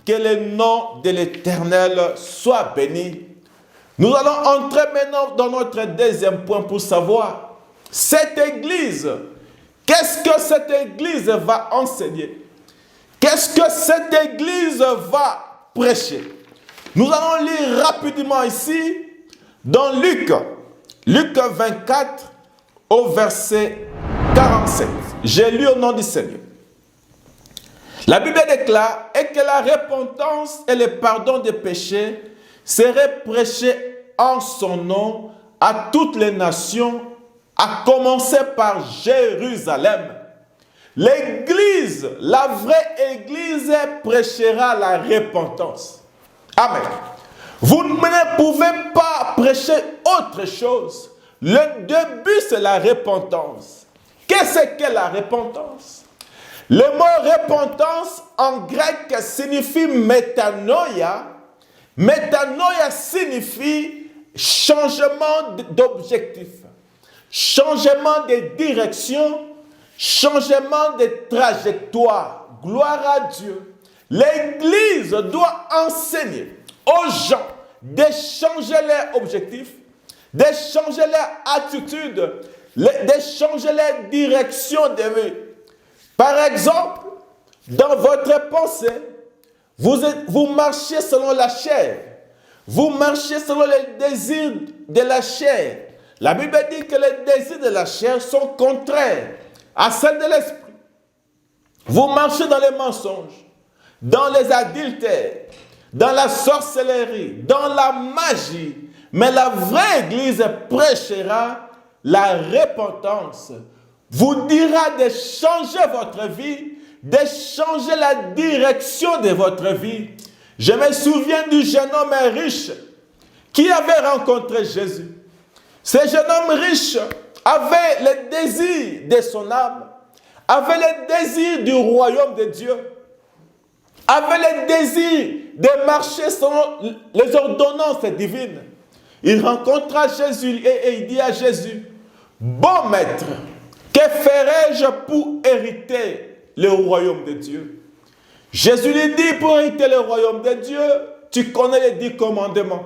Que le nom de l'Éternel soit béni. Nous allons entrer maintenant dans notre deuxième point pour savoir cette église. Qu'est-ce que cette église va enseigner? Qu'est-ce que cette église va prêcher? Nous allons lire rapidement ici dans Luc 24 au verset 47. J'ai lu au nom du Seigneur. La Bible déclare et que la repentance et le pardon des péchés seraient prêchés en son nom à toutes les nations, à commencer par Jérusalem. L'église, la vraie église, prêchera la repentance. Amen. Vous ne pouvez pas prêcher autre chose. Le début, c'est la repentance. Qu'est-ce que la repentance? Le mot repentance en grec signifie métanoïa. Métanoïa signifie changement d'objectif, changement de direction, changement de trajectoire. Gloire à Dieu. L'Église doit enseigner aux gens de changer leur objectif, de changer leur attitude, de changer leur direction de vie. Par exemple, dans votre pensée, vous marchez selon la chair. Vous marchez selon les désirs de la chair. La Bible dit que les désirs de la chair sont contraires à celles de l'esprit. Vous marchez dans les mensonges, dans les adultères, dans la sorcellerie, dans la magie. Mais la vraie église prêchera la repentance. Vous dira de changer votre vie, de changer la direction de votre vie. Je me souviens du jeune homme riche qui avait rencontré Jésus. Ce jeune homme riche avait le désir de son âme, avait le désir du royaume de Dieu, avait le désir de marcher selon les ordonnances divines. Il rencontra Jésus et il dit à Jésus, « Bon maître, que ferai-je pour hériter le royaume de Dieu ?» Jésus lui dit, pour hériter le royaume de Dieu, tu connais les 10 commandements.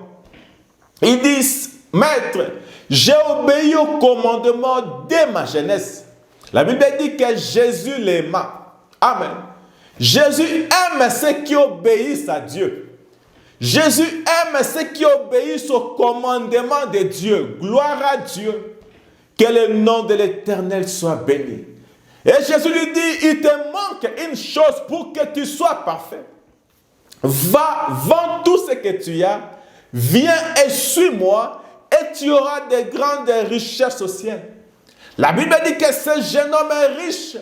Il dit, « Maître, j'ai obéi aux commandements dès ma jeunesse. » La Bible dit que Jésus l'aima. Amen. Jésus aime ceux qui obéissent à Dieu. Jésus aime ceux qui obéissent aux commandements de Dieu. Gloire à Dieu. Que le nom de l'Éternel soit béni. Et Jésus lui dit, il te manque une chose pour que tu sois parfait. Va, vends tout ce que tu as, viens et suis-moi, et tu auras de grandes richesses au ciel. La Bible dit que ce jeune homme riche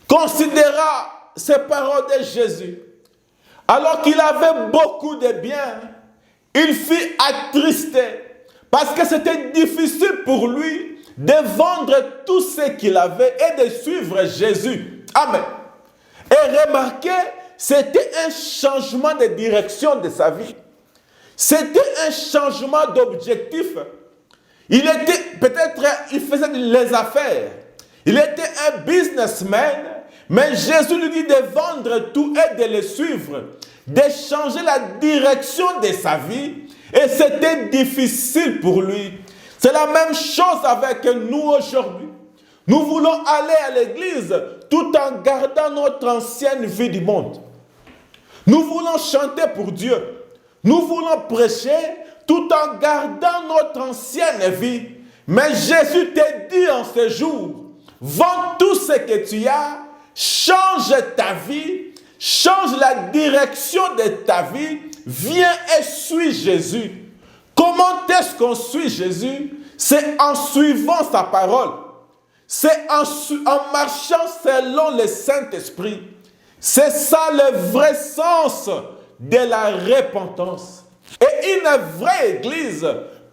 considéra ces paroles de Jésus. Alors qu'il avait beaucoup de biens, il fut attristé parce que c'était difficile pour lui de vendre tout ce qu'il avait et de suivre Jésus. Amen. Et remarquez, c'était un changement de direction de sa vie. C'était un changement d'objectif. Il était, peut-être, il faisait les affaires. Il était un businessman, mais Jésus lui dit de vendre tout et de le suivre, de changer la direction de sa vie. Et c'était difficile pour lui. C'est la même chose avec nous aujourd'hui. Nous voulons aller à l'église tout en gardant notre ancienne vie du monde. Nous voulons chanter pour Dieu. Nous voulons prêcher tout en gardant notre ancienne vie. Mais Jésus te dit en ce jour, vends tout ce que tu as, change ta vie, change la direction de ta vie, viens et suis Jésus. Comment est-ce qu'on suit Jésus? C'est en suivant sa parole. C'est en marchant selon le Saint-Esprit. C'est ça le vrai sens de la repentance. Et une vraie église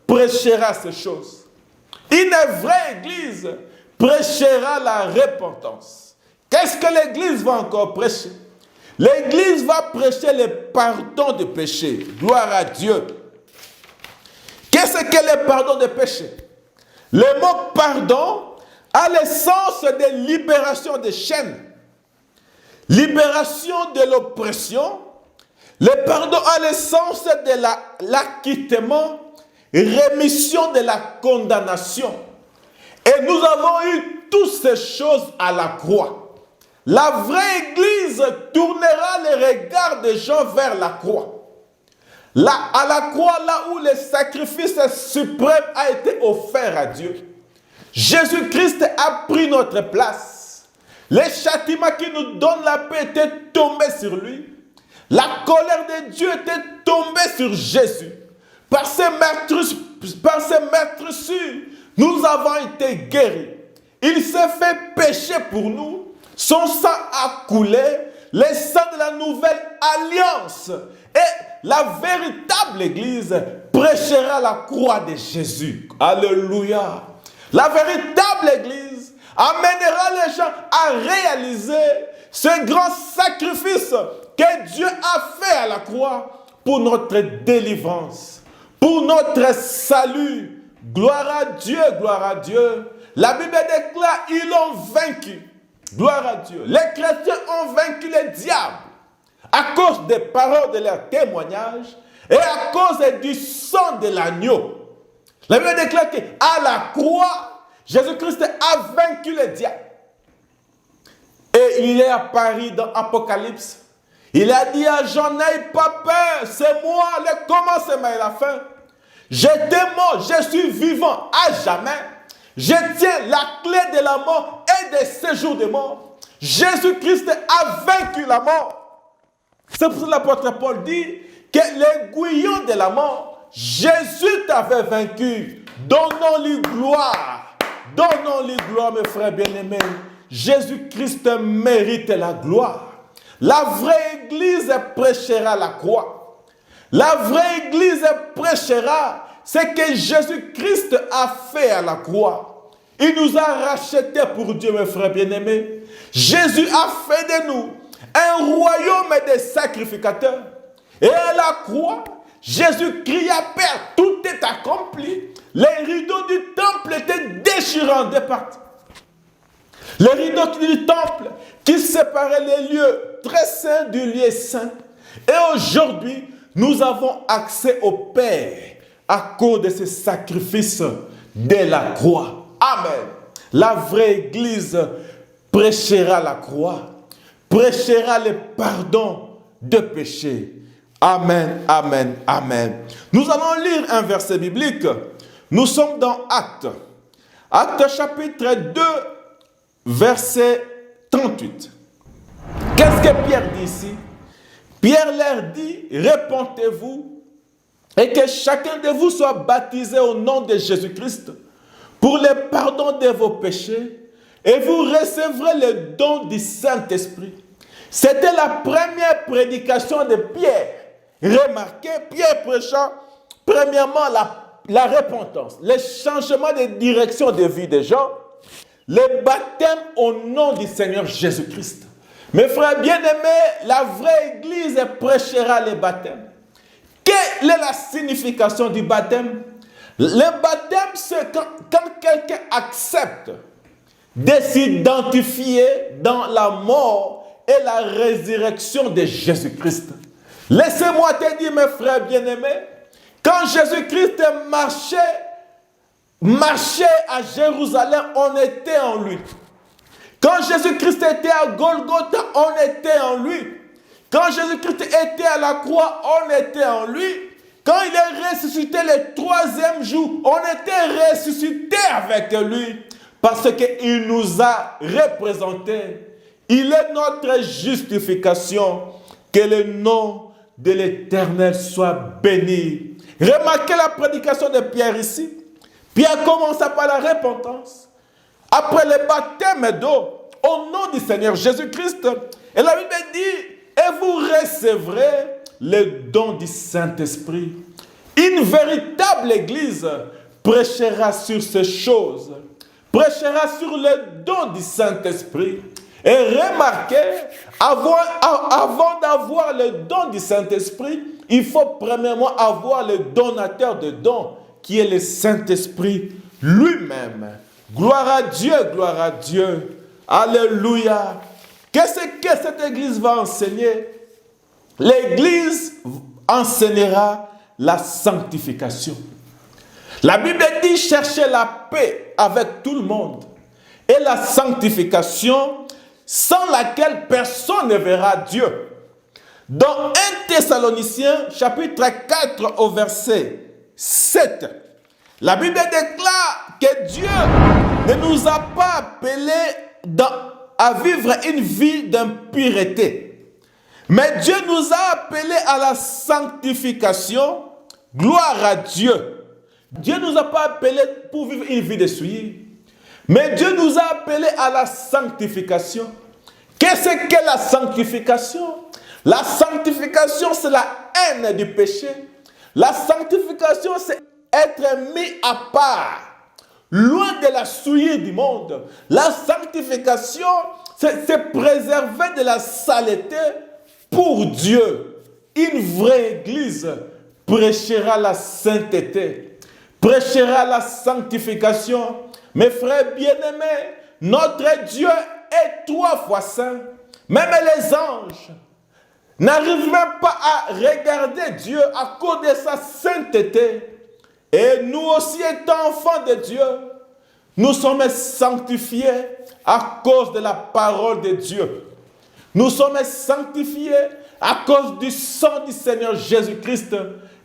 prêchera ces choses. Une vraie église prêchera la repentance. Qu'est-ce que l'église va encore prêcher? L'église va prêcher le pardon des péchés. Gloire à Dieu. Qu'est-ce que le pardon des péchés? Le mot pardon a le sens de libération des chaînes, libération de l'oppression, Le pardon a l'essence de l'acquittement, rémission de la condamnation. Et nous avons eu toutes ces choses à la croix. La vraie Église tournera les regards des gens vers la croix. Là, à la croix, là où le sacrifice suprême a été offert à Dieu, Jésus-Christ a pris notre place. Le châtiment qui nous donne la paix était tombé sur lui. La colère de Dieu était tombée sur Jésus. Par ses meurtrissures, nous avons été guéris. Il s'est fait pécher pour nous. Son sang a coulé, le sang de la nouvelle alliance. Et la véritable Église prêchera la croix de Jésus. Alléluia. La véritable Église amènera les gens à réaliser ce grand sacrifice que Dieu a fait à la croix pour notre délivrance, pour notre salut. Gloire à Dieu, gloire à Dieu. La Bible déclare, ils l'ont vaincu. Gloire à Dieu. Les chrétiens ont vaincu le diable à cause des paroles de leur témoignage et à cause du sang de l'agneau. La Bible déclare qu'à la croix, Jésus-Christ a vaincu le diable. Et il est apparu dans Apocalypse. Il a dit à Jean, n'aie pas peur, c'est moi le commencement et la fin. J'étais mort, je suis vivant à jamais. Je tiens la clé de la mort et des séjours de mort. Jésus-Christ a vaincu la mort. C'est pour ça que l'apôtre Paul dit que l'aiguillon de la mort, Jésus t'avait vaincu. Donnons-lui gloire. Donnons-lui gloire, mes frères bien-aimés. Jésus-Christ mérite la gloire. La vraie Église prêchera la croix. La vraie Église prêchera ce que Jésus-Christ a fait à la croix. Il nous a rachetés pour Dieu, mes frères bien-aimés. Jésus a fait de nous un royaume de sacrificateurs. Et à la croix, Jésus cria, Père, tout est accompli. Les rideaux du temple étaient déchirés en deux parties. Les rideaux du temple qui séparaient les lieux très saints du lieu saint. Et aujourd'hui, nous avons accès au Père à cause de ce sacrifice de la croix. Amen. La vraie Église prêchera la croix, prêchera le pardon de péché. Amen, amen, amen. Nous allons lire un verset biblique. Nous sommes dans Actes. Actes chapitre 2, verset 38. Qu'est-ce que Pierre dit ici? Pierre leur dit, répentez-vous et que chacun de vous soit baptisé au nom de Jésus-Christ pour le pardon de vos péchés et vous recevrez le don du Saint-Esprit. C'était la première prédication de Pierre. Remarquez, Pierre prêchant premièrement la repentance, le changement de direction de vie des gens, le baptême au nom du Seigneur Jésus-Christ. Mes frères bien-aimés, la vraie Église prêchera le baptême. Quelle est la signification du baptême? Le baptême, c'est quand quelqu'un accepte de s'identifier dans la mort et la résurrection de Jésus-Christ. Laissez-moi te dire, mes frères bien-aimés, quand Jésus-Christ marchait à Jérusalem, on était en lui. Quand Jésus-Christ était à Golgotha, on était en lui. Quand Jésus-Christ était à la croix, on était en lui. Quand il est ressuscité le troisième jour, on était ressuscité avec lui. Parce qu'il nous a représentés. Il est notre justification. Que le nom de l'Éternel soit béni. Remarquez la prédication de Pierre ici. Pierre commence par la repentance. Après le baptême d'eau, au nom du Seigneur Jésus-Christ. Et la Bible dit, et vous recevrez le don du Saint-Esprit. Une véritable Église prêchera sur ces choses. Prêchera sur le don du Saint-Esprit. Et remarquez, avant d'avoir le don du Saint-Esprit, il faut premièrement avoir le donateur de dons, qui est le Saint-Esprit lui-même. Gloire à Dieu, gloire à Dieu. Alléluia. Qu'est-ce que cette Église va enseigner? l'Église enseignera la sanctification. La Bible dit chercher la paix avec tout le monde et la sanctification sans laquelle personne ne verra Dieu. Dans 1 Thessaloniciens chapitre 4 au verset 7, la Bible déclare que Dieu ne nous a pas appelés à vivre une vie d'impureté. Mais Dieu nous a appelés à la sanctification. Gloire à Dieu. Dieu ne nous a pas appelés pour vivre une vie de souillure. Mais Dieu nous a appelés à la sanctification. Qu'est-ce que la sanctification? La sanctification, c'est la haine du péché. La sanctification, c'est être mis à part, loin de la souillure du monde. La sanctification, c'est préserver de la saleté pour Dieu. Une vraie église prêchera la sainteté, prêchera la sanctification. Mes frères bien-aimés, notre Dieu est 3 fois saint. Même les anges n'arrivent même pas à regarder Dieu à cause de sa sainteté. Et nous aussi, étant enfants de Dieu, nous sommes sanctifiés à cause de la parole de Dieu. Nous sommes sanctifiés à cause du sang du Seigneur Jésus-Christ.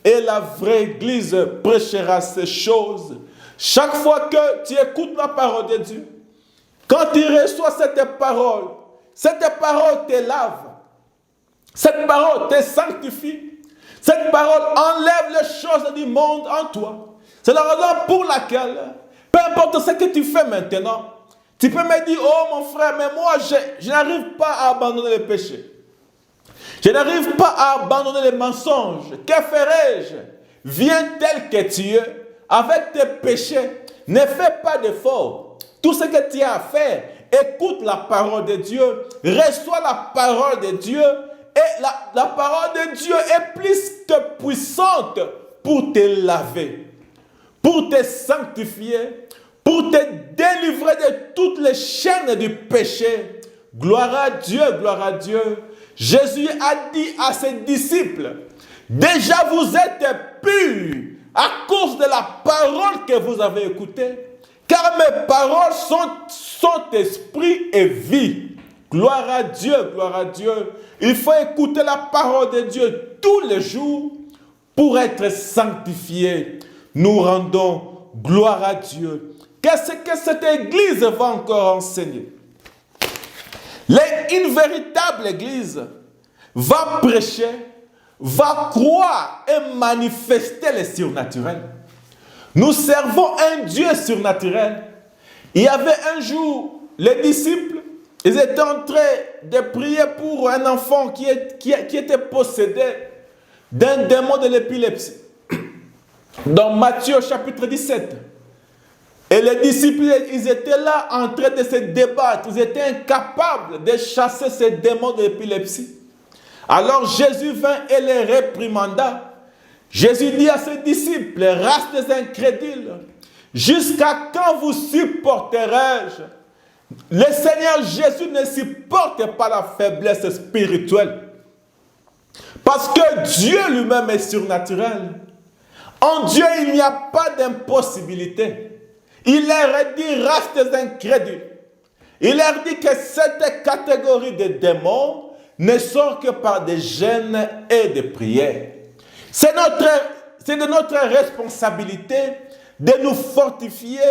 Et la vraie Église prêchera ces choses. Chaque fois que tu écoutes la parole de Dieu, quand tu reçois cette parole te lave. Cette parole te sanctifie. Cette parole enlève les choses du monde en toi. C'est la raison pour laquelle, peu importe ce que tu fais maintenant, tu peux me dire, oh mon frère, mais moi je n'arrive pas à abandonner le péché. Je n'arrive pas à abandonner les mensonges. Que ferai-je? Viens tel que tu es, avec tes péchés. Ne fais pas d'effort. Tout ce que tu as à faire, écoute la parole de Dieu, reçois la parole de Dieu, et la parole de Dieu est plus que puissante pour te laver, pour te sanctifier, pour te délivrer de toutes les chaînes du péché. Gloire à Dieu, gloire à Dieu. Jésus a dit à ses disciples, déjà vous êtes purs à cause de la parole que vous avez écoutée, car mes paroles sont esprit et vie. Gloire à Dieu, gloire à Dieu. Il faut écouter la parole de Dieu tous les jours pour être sanctifié. Nous rendons gloire à Dieu. Qu'est-ce que cette église va encore enseigner? Une véritable église va prêcher, va croire et manifester le surnaturel. Nous servons un Dieu surnaturel. Il y avait un jour, les disciples, ils étaient en train de prier pour un enfant qui était possédé d'un démon de l'épilepsie. Dans Matthieu chapitre 17. Et les disciples, ils étaient là en train de se débattre. Ils étaient incapables de chasser ces démons de l'épilepsie. Alors Jésus vint et les réprimanda. Jésus dit à ses disciples, race des incrédules, jusqu'à quand vous supporterai-je? Le Seigneur Jésus ne supporte pas la faiblesse spirituelle. Parce que Dieu lui-même est surnaturel. En Dieu, il n'y a pas d'impossibilité. Il leur dit, race des incrédules. Il leur dit que cette catégorie de démons ne sort que par des jeûnes et des prières. C'est de notre responsabilité de nous fortifier,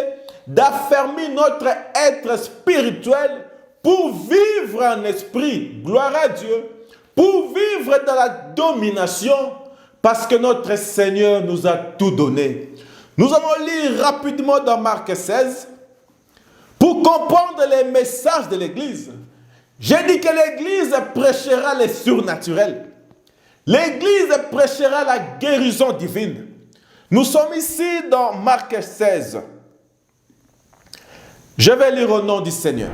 d'affermir notre être spirituel pour vivre en esprit, gloire à Dieu, pour vivre dans la domination, parce que notre Seigneur nous a tout donné. Nous allons lire rapidement dans Marc 16 pour comprendre les messages de l'Église. J'ai dit que l'Église prêchera les surnaturels. L'Église prêchera la guérison divine. Nous sommes ici dans Marc 16. Je vais lire au nom du Seigneur.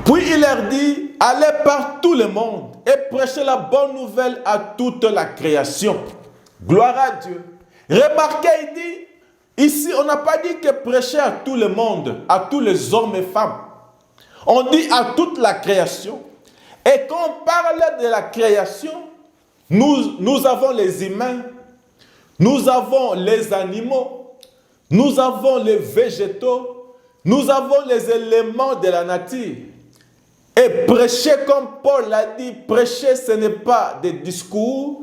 Puis il leur dit, allez par tout le monde et prêchez la bonne nouvelle à toute la création. Gloire à Dieu. Remarquez, il dit, ici on n'a pas dit que prêcher à tout le monde, à tous les hommes et femmes. On dit à toute la création. Et quand on parle de la création, Nous avons les humains, nous avons les animaux, nous avons les végétaux, nous avons les éléments de la nature. Et prêcher, comme Paul l'a dit, prêcher ce n'est pas des discours,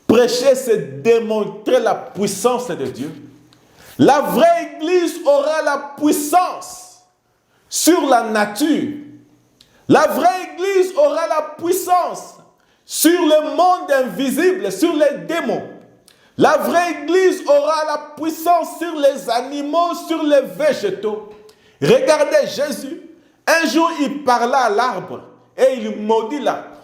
prêcher c'est démontrer la puissance de Dieu. La vraie Église aura la puissance sur la nature. La vraie Église aura la puissance sur le monde invisible, sur les démons. La vraie Église aura la puissance sur les animaux, sur les végétaux. Regardez Jésus. Un jour, il parla à l'arbre et il maudit l'arbre.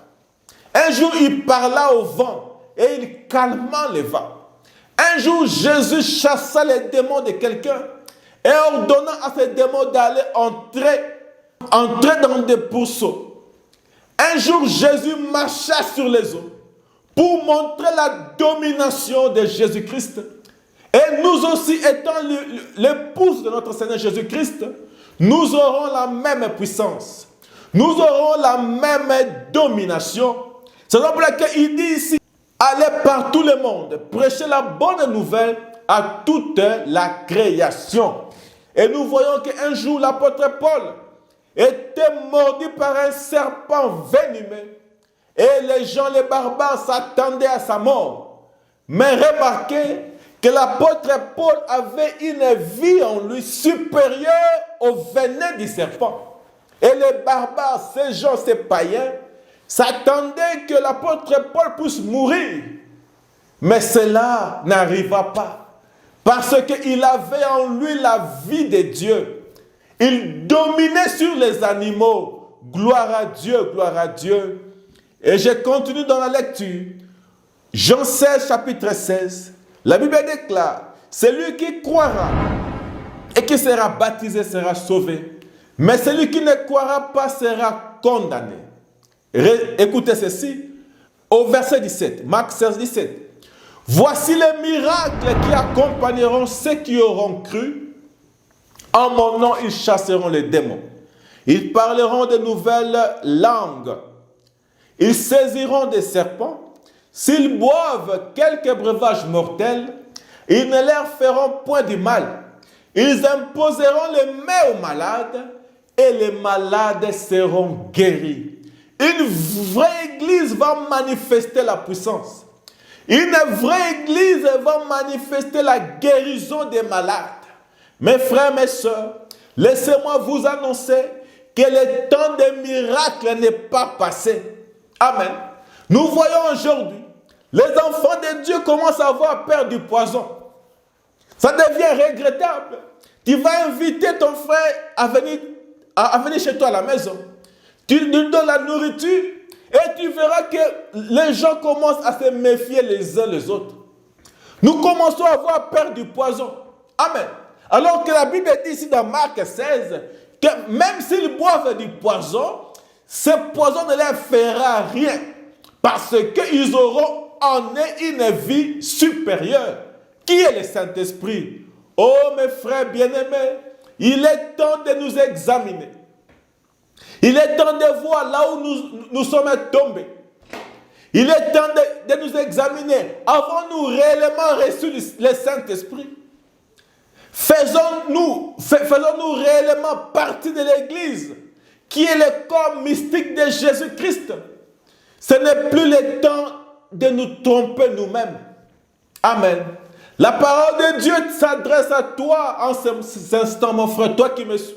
Un jour, il parla au vent et il calma les vents. Un jour, Jésus chassa les démons de quelqu'un et ordonna à ces démons d'aller entrer dans des pourceaux. Un jour, Jésus marcha sur les eaux pour montrer la domination de Jésus-Christ. Et nous aussi, étant l'épouse de notre Seigneur Jésus-Christ, nous aurons la même puissance. Nous aurons la même domination. C'est pour laquelle il dit ici, allez par tout le monde, prêchez la bonne nouvelle à toute la création. Et nous voyons qu'un jour, l'apôtre Paul était mordu par un serpent venimeux. Et les gens, les barbares, s'attendaient à sa mort. Mais remarquez que l'apôtre Paul avait une vie en lui supérieure au venin du serpent. Et les barbares, ces gens, ces païens, s'attendaient que l'apôtre Paul puisse mourir. Mais cela n'arriva pas. Parce qu'il avait en lui la vie de Dieu. Il dominait sur les animaux. Gloire à Dieu, gloire à Dieu. Et je continue dans la lecture. Jean 16, chapitre 16. La Bible déclare, celui qui croira et qui sera baptisé sera sauvé. Mais celui qui ne croira pas sera condamné. Écoutez ceci, au verset 17, Marc 16, 17. Voici les miracles qui accompagneront ceux qui auront cru. En mon nom, ils chasseront les démons. Ils parleront de nouvelles langues. Ils saisiront des serpents. S'ils boivent quelques breuvages mortels, ils ne leur feront point du mal. Ils imposeront les mains aux malades et les malades seront guéris. Une vraie église va manifester la puissance. Une vraie église va manifester la guérison des malades. Mes frères, mes sœurs, laissez-moi vous annoncer que le temps des miracles n'est pas passé. Amen. Nous voyons aujourd'hui, les enfants de Dieu commencent à avoir peur du poison. Ça devient regrettable. Tu vas inviter ton frère à venir chez toi à la maison. Tu lui donnes la nourriture et tu verras que les gens commencent à se méfier les uns les autres. Nous commençons à avoir peur du poison. Amen. Alors que la Bible dit ici dans Marc 16 que même s'ils boivent du poison, ce poison ne leur fera rien. Parce qu'ils auront en eux une vie supérieure. Qui est le Saint-Esprit? Oh mes frères bien-aimés, il est temps de nous examiner. Il est temps de voir là où nous sommes tombés. Il est temps de nous examiner. Avons-nous réellement reçu le Saint-Esprit? Faisons-nous réellement partie de l'Église qui est le corps mystique de Jésus-Christ? Ce n'est plus le temps de nous tromper nous-mêmes. Amen. La parole de Dieu s'adresse à toi en cet instant, mon frère, toi qui me suis.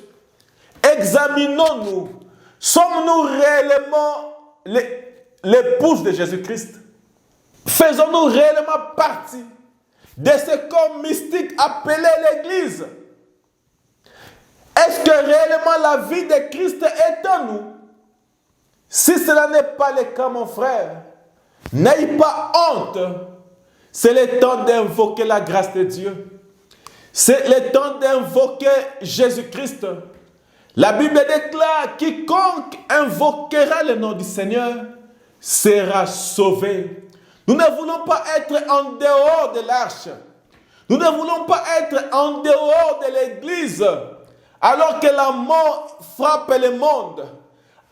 Examinons-nous. Sommes-nous réellement l'épouse de Jésus-Christ? Faisons-nous réellement partie de ce corps mystique appelé l'Église? Est-ce que réellement la vie de Christ est en nous? Si cela n'est pas le cas, mon frère, n'aie pas honte. C'est le temps d'invoquer la grâce de Dieu. C'est le temps d'invoquer Jésus-Christ. La Bible déclare, quiconque invoquera le nom du Seigneur sera sauvé. Nous ne voulons pas être en dehors de l'arche. Nous ne voulons pas être en dehors de l'Église. Alors que la mort frappe le monde.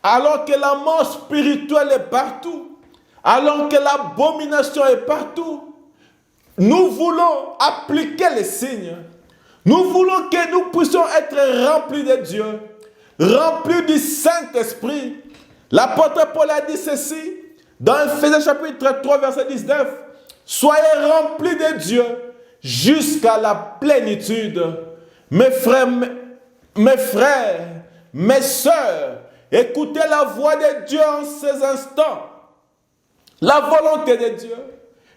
Alors que la mort spirituelle est partout. alors que l'abomination est partout. Nous voulons appliquer les signes. Nous voulons que nous puissions être remplis de Dieu, remplis du Saint-Esprit. L'apôtre Paul a dit ceci dans Ephésiens chapitre 3, verset 19. Soyez remplis de Dieu jusqu'à la plénitude. Mes frères, mes sœurs, écoutez la voix de Dieu en ces instants. La volonté de Dieu.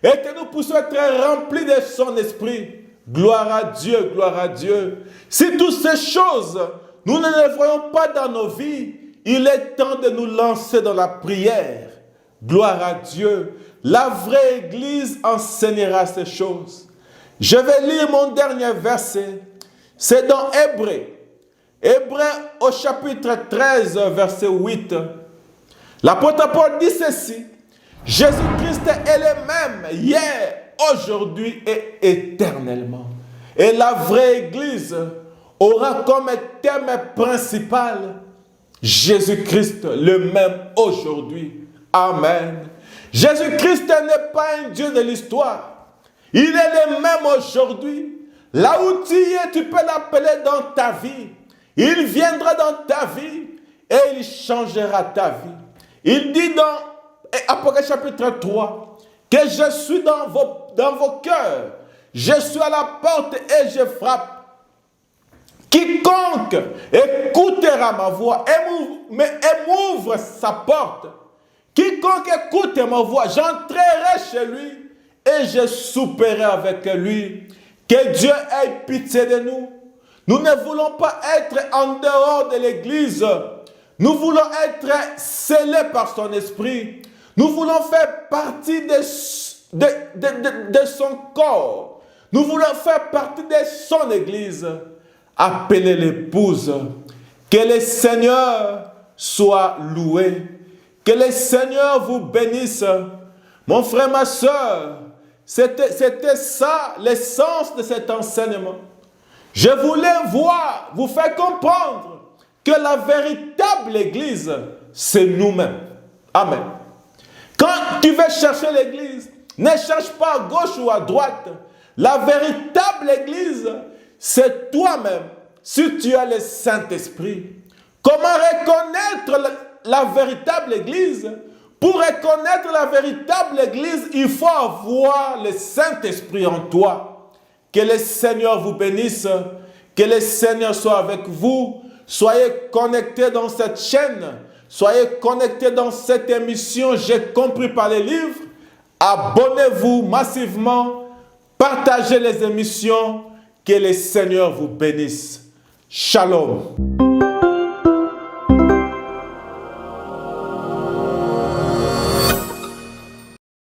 Et que nous puissions être remplis de son esprit. Gloire à Dieu, gloire à Dieu. Si toutes ces choses, nous ne les voyons pas dans nos vies, il est temps de nous lancer dans la prière. Gloire à Dieu. La vraie Église enseignera ces choses. Je vais lire mon dernier verset. C'est dans Hébreux. Hébreux au chapitre 13, verset 8. L'apôtre Paul dit ceci. Jésus-Christ est le même hier, aujourd'hui et éternellement. Et la vraie Église aura comme thème principal Jésus-Christ le même aujourd'hui. Amen. Jésus-Christ n'est pas un Dieu de l'histoire. Il est le même aujourd'hui. Là où tu es, tu peux l'appeler dans ta vie. Il viendra dans ta vie et il changera ta vie. Il dit dans Apocalypse chapitre 3 que je suis dans vos cœurs. Je suis à la porte et je frappe. Quiconque écoutera ma voix et m'ouvre sa porte. Quiconque écoute ma voix, j'entrerai chez lui et je souperai avec lui. Que Dieu ait pitié de nous. Nous ne voulons pas être en dehors de l'église. Nous voulons être scellés par son esprit. Nous voulons faire partie de son corps. Nous voulons faire partie de son église. Appelez l'épouse. Que le Seigneur soit loué. Que le Seigneur vous bénisse. Mon frère, ma soeur, c'était ça l'essence de cet enseignement. Je voulais vous faire comprendre que la véritable église, c'est nous-mêmes. Amen. Quand tu veux chercher l'église, ne cherche pas à gauche ou à droite. La véritable église, c'est toi-même, si tu as le Saint-Esprit. Comment reconnaître la véritable église? Pour reconnaître la véritable église, il faut avoir le Saint-Esprit en toi. Que le Seigneur vous bénisse, que le Seigneur soit avec vous. Soyez connectés dans cette chaîne. Soyez connectés dans cette émission, J'ai compris par les livres. Abonnez-vous massivement. Partagez les émissions. Que le Seigneur vous bénisse. Shalom.